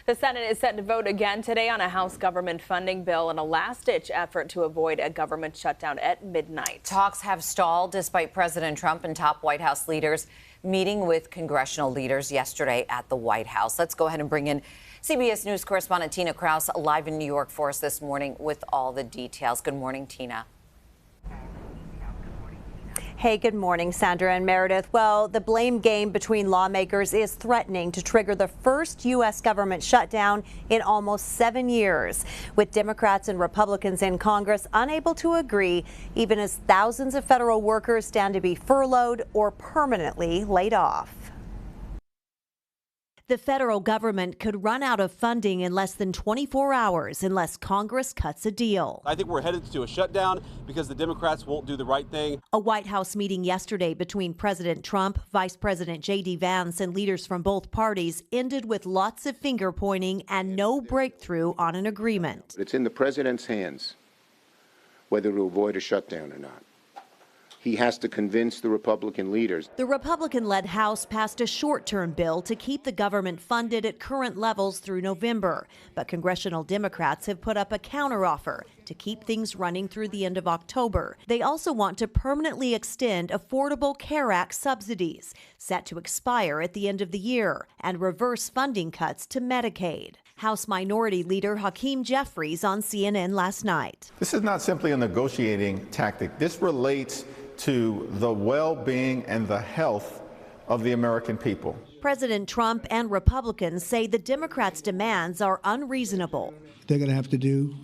The Senate is set to vote again today on a House government funding bill in a last-ditch effort to avoid a government shutdown at midnight. Talks have stalled despite President Trump and top White House leaders meeting with congressional leaders yesterday at the White House. Let's go ahead and bring in CBS News correspondent Tina Kraus live in New York for us this morning with all the details. Good morning, Tina. Hey, good morning, Sandra and Meredith. Well, the blame game between lawmakers is threatening to trigger the first U.S. government shutdown in almost 7 years, with Democrats and Republicans in Congress unable to agree, even as thousands of federal workers stand to be furloughed or permanently laid off. The federal government could run out of funding in less than 24 hours unless Congress cuts a deal. I think we're headed to a shutdown because the Democrats won't do the right thing. A White House meeting yesterday between President Trump, Vice President J.D. Vance, and leaders from both parties ended with lots of finger pointing and no breakthrough on an agreement. It's in the president's hands whether to avoid a shutdown or not. He has to convince the Republican leaders. The Republican-led House passed a short-term bill to keep the government funded at current levels through November. But congressional Democrats have put up a counteroffer to keep things running through the end of October. They also want to permanently extend Affordable Care Act subsidies, set to expire at the end of the year, and reverse funding cuts to Medicaid. House Minority Leader Hakeem Jeffries on CNN last night. This is not simply a negotiating tactic. This relates to the well-being and the health of the American people. President Trump and Republicans say the Democrats' demands are unreasonable. They're going to have to do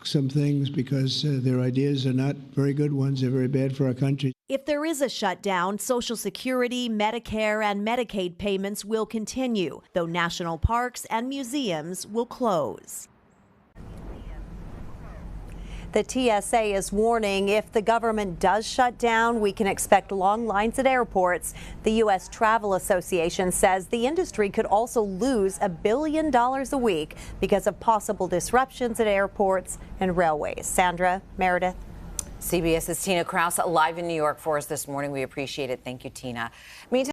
some things because their ideas are not very good ones. They're very bad for our country. If there is a shutdown, Social Security, Medicare, and Medicaid payments will continue, though national parks and museums will close. The TSA is warning if the government does shut down, we can expect long lines at airports. The U.S. Travel Association says the industry could also lose $1 billion a week because of possible disruptions at airports and railways. Sandra, Meredith. CBS's Tina Kraus live in New York for us this morning. We appreciate it. Thank you, Tina. Meantime,